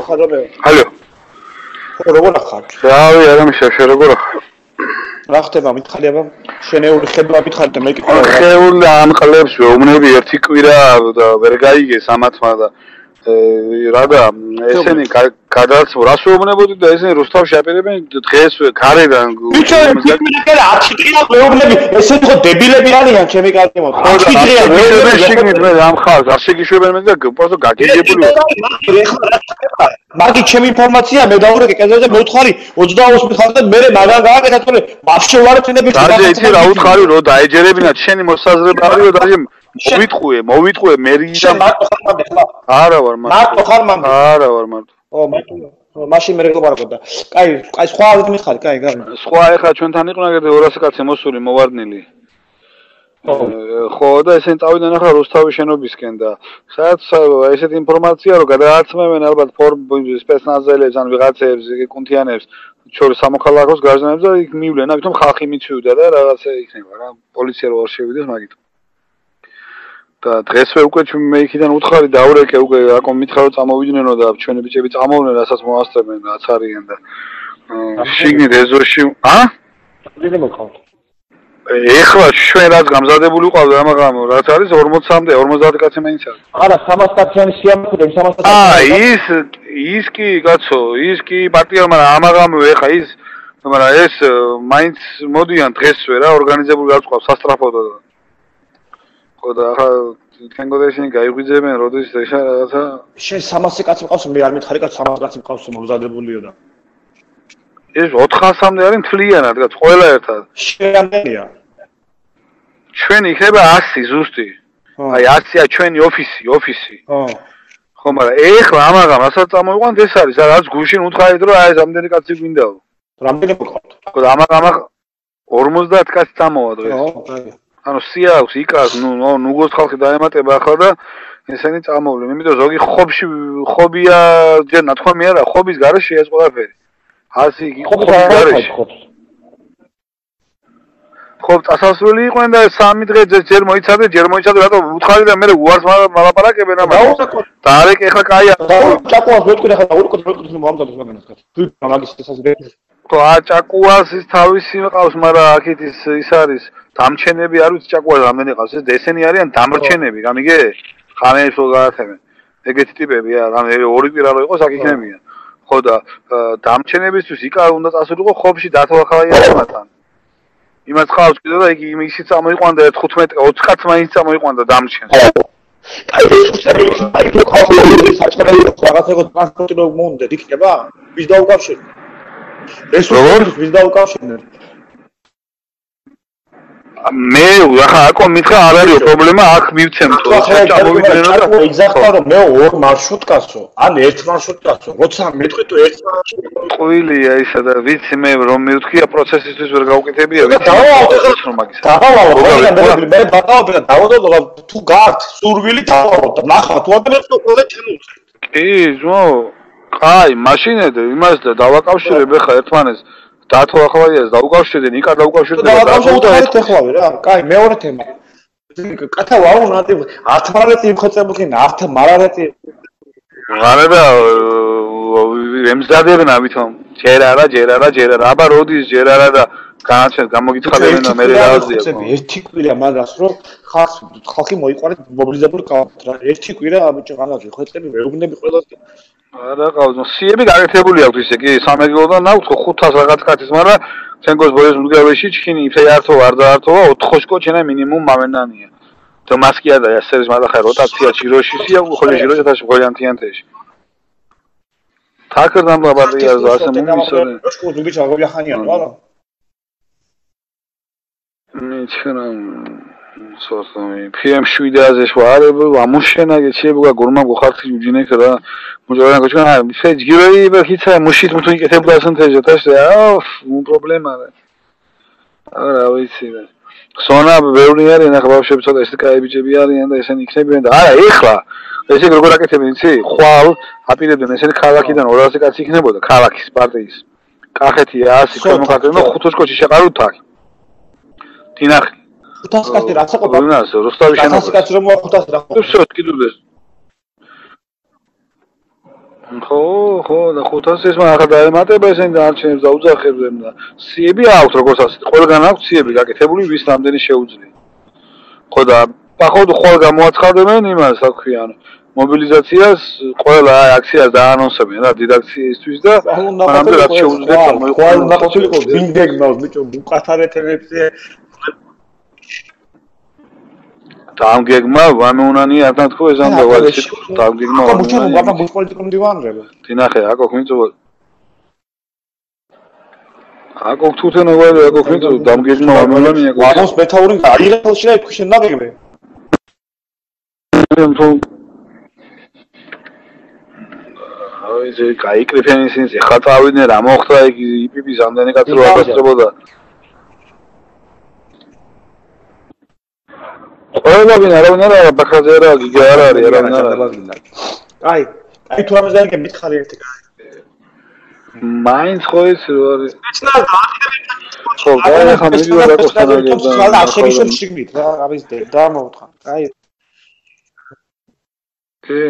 ხარობე. ალო. როგორ ახარ? რავი, არა მიშაშე, როგორ ახარ? რა ხდება, მითხარი აბა? შენეული ხედვა მითხარი და მეკითხა. ხეული ამყლებს ვეუბნები ერთი კვირა და ვერ გაიგეს ამათმა და რადა ესენი გადაცმო რას ვეუბნებოდი და ესენი რუსთავში აპირებენ დღეს გარედან მითხარი 10 დღეა ვეუბნები ესენი ხო დებილები არიან ჩემი კარგი მოხდა 10 დღეა ვეუბნები შიგნით მე ამ ხალხს არ შეგიშვებენ მე და პროტო გაგიგებული მაგი ჩემი ინფორმაცია მე დაურეკე კერძოზე მე უთხარი 28 მიხარ და მე მაგან გააკეთა თორე ვაფშე ვარ წინები დაჟე იცი რა უთხარი რომ დაეჯერებინათ შენი მოსაზრება არისო დაჟე მოვიტყვე მერიდან არა ვარ მარტო ხარ მამი არა ვარ მარტო მარტო მაშინ მე რეკლამარებდა კაი სხვა არ მიხარი კაი გარი სხვა ეხლა ჩვენთან იყო ნაგები 200 კაცი მოსული მოვარდნილი ხო და ესენ წავიდნენ ახლა რუსთავის შენობისკენ და სადაც ესეთი ინფორმაცია რომ გადააცმევენ ალბათ სპეცნაზელებს ან ვიღაცებს კუნთიანებს შორის სამოქალაქოს გარժნებს და იქ მივლენ ამიტომ ხალხი მიცვივდა და რაღაცა იქნება რა პოლიცია რო არ შევიდეს მაგით და დღესვე უკვე მე იქიდან უთხარი დაურეკე უკვე აკომ მითხრა რომ წამოვიდნენ და ჩვენი ბიჭები წამოვლენ რასაც მოასწრებენ რაც არიან და შიგნით ეზოში დიდი მოყავთ ეხლა ჩვენ რაც გამზადებული ვიყავდა ამაღამ რაც არის 40-მდე 50 კაცი მაინც არის არა 300 კაციანი სიამოვნებდა 300 ის კი კაცო ის კი პარტია მაგრამ ამაღამ ეხლა ის მაგრამ ეს მაინც მოდიან დღესვე რა ორგანიზებული გაწყობს სასტრაფოდო ხო და ახლა თენგოდეშენ გაიღვიძებენ როდის ეხა რაღაცა შენ 300 კაცი მყავს მე არ მითხარი კაც 300 კაცი მყავს მომზადებულიო და ეს 400-მდე არის მთლიანად კაც ყველა ერთად შეამდენია ჩვენ იქნება 100 ზუსტი აი 100-ია ჩვენი ოფისი ხო მაგრამ ეხლა ამაღამ რასაც წამოიყვანთ ეს არის რაც გუშინ უთხარით რომ აი ეს ამდენი კაცი გვინდაო რამდენი მოყავთ ხო და ამაღამ 50 კაცი წამოვა დღეს ანუ სია აქვს იკას ნუგოს ხალხი დაემატება ახლა და ესენი წამოვლენ იმიტომ ზოგი ხობია ჯერ ნათქვამი არა ხობის გარეშე ეს ყველაფერი 100 იგი ხობის გარეშე ხო წასასვლელი იყვნენ და 3 დღე ჯერ მოიცადე რატომ უთხარი და მე უარს მალაპარაკებენ ამას და არეკ ეხლა კაია ჭაკუას ვეთქვი ახლა ურკოთ მომამზადოს მაგანაც თუ მაგის შესაძლებელი ხო ჭაკუას ის თავისი მყავს მაგრამ აქეთ ის არის დამჩენები არ ვიცი ჭაკუას რამდენი ყავს ეს ესენი არიან დამრჩენები გამიგე ხანებს რო გაათემენ ეგეთი ტიპები რა ორი კვირა რო იყოს აქ იქნებიან ხო და დამჩენებისთვის იკა უნდა წასულიყო ხობში დათვალხალაიანებთან იმას ყავს კიდე და იგი ისიც წამოიყვანდა 15-20 კაც მაინც წამოიყვანდა დამჩენს აი რაღაცა ტრანსპორტი რო მომდეთ იქნება ვის დაუკავშირეთ ეს როგორ ვის დაუკავშირეთ მე ახლა აკო მითხრა არ არის პრობლემა აქ მივცემთ ჩამოვიდნენ და ეგზაქტა რომ მე ორ მარშრუტკაცო ან ერთ მარშრუტკაცო როცა მეთქვი თუ ერთ მარშრუტკაცო ყვილია ისა და ვიცი მე რომ მივთქვია პროცესისთვის ვერ გავუკეთებია ვიცი მე დავავალ თუ გაართ სურვილი დავავალ და ნახა თუ ადრე ყველა ჩემს კი ზო კაი მაშინად იმას და დავაკავშირებ ახლა ერთმანეს დათვალხალაიას დაუკავშირდნენ, იკა დაუკავშირდნენ და დავუკავშირეთ ახლავე რა. კაი, მეორე თემა. კათა ვაუ ნატი 10 მარეთი იმხეწებულქენ 10 მარეთი. არა ემზადებენ ამიტომ. ჯერ არა, აბა როდის ჯერ არა და განაჩენ გამოგიცხადებენ და მე რააზია. ერთი კვირა მაგას რომ ხალხი მოიყვანეთ მობილიზებული კალათით რა. ერთი კვირა ამიჭ განაჩენ ხეწები ვეუბნები ყველას არა ყავს სიები გაკეთებული აქვს ისე კი სამეგროდან აქვს 500 რაღაც კაცის მაგრამ თენგოს ბოის მდგავეში ჩქინი ისე ართო არ დაართოა 4 კოჩენა მინიმუმ მამენანია და მასკია და ესერის მაგახა როტაცია ჯიროშისია ხოლე ჯიროშა თაში ხოლიანთიანთეში თაკერდან ბაბადია ასე მომისოდნენ სკოლები ჩაღობიახანიან რა ნიჩქნა სოსომი PM7-აზე შوارب ამუშენა გეჩებუგა გურმა გხარხი უჯინეკ რა მოჯერანა გოჩქნა ისე ჯგიროი ბახიცა მუშით თუ იკეთებდა ასანთეჟა თაშე პრობლემა არა ვიცი სონა ბევრი არის ახლა ბავშვები ცოტა ეს კაი ბიჭები არიან და ესენი იქნებიან და არა ეხლა ესე როგორ აკეთებენ იცი ხვალ აპირებდნენ ესენი ქალაქიდან 200 კაცი იქნებოდა ქალაქის პარტიის კახეთი 100 კომკატენო 500 კოჩი შეყარულთ აქ თინახი 500 კაცი რაც აყოფა რუსთავის შენობა 500 კაცი რომ 500 რა ვსო კიდუდეს ხო და 500-ის მაგ დაემატება ესენი დანარჩენებს და უძახებს და სიები აქვს როგორც ასეთ ყველგან აქვს სიები გაკეთებული ვის რამდენი შეუძლია ხო და ახლა ხოლ გამოაცხადებენ იმას რა ქვია ანუ მობილიზაციას ყველა აქციას დაანონსებენ რა დიდ აქციისთვის და მანამდე რაც შეუძლია ყოველ უნდა ყოფილიყო ბინგეგმავს ბიჭო უკათარეთებზე დამგეგმა ვამეუნანი არ დათქო ეს ამ დავალში დამგეგმა ვამეუნანი მაგრამ პოლიტიკურ მდივანრება თინახე აკო ხმიწო აკო თუთენო ვაი აკო ხმიწო დამგეგმა ვამეუნანი აკო ვამოს მეთაური აიღელში და იქ შენაგებე აი ზე გაიკრიფენ ისინი ხა წავიდნენ რა მოხდა იქ იპიპის ამდენი კაცი რო აკაცრებოდა ყველაფერი არავინ არა ბაქრაძე არა გიგა არა არის არავინ არა აი თუ ამას დაიგე მითხარი ერთი მაინც ხო ის რო არის ხო და ხა მივიდა რა ხდება და აღშენიშო შიგნით რა ამის და მოუთხა აი კი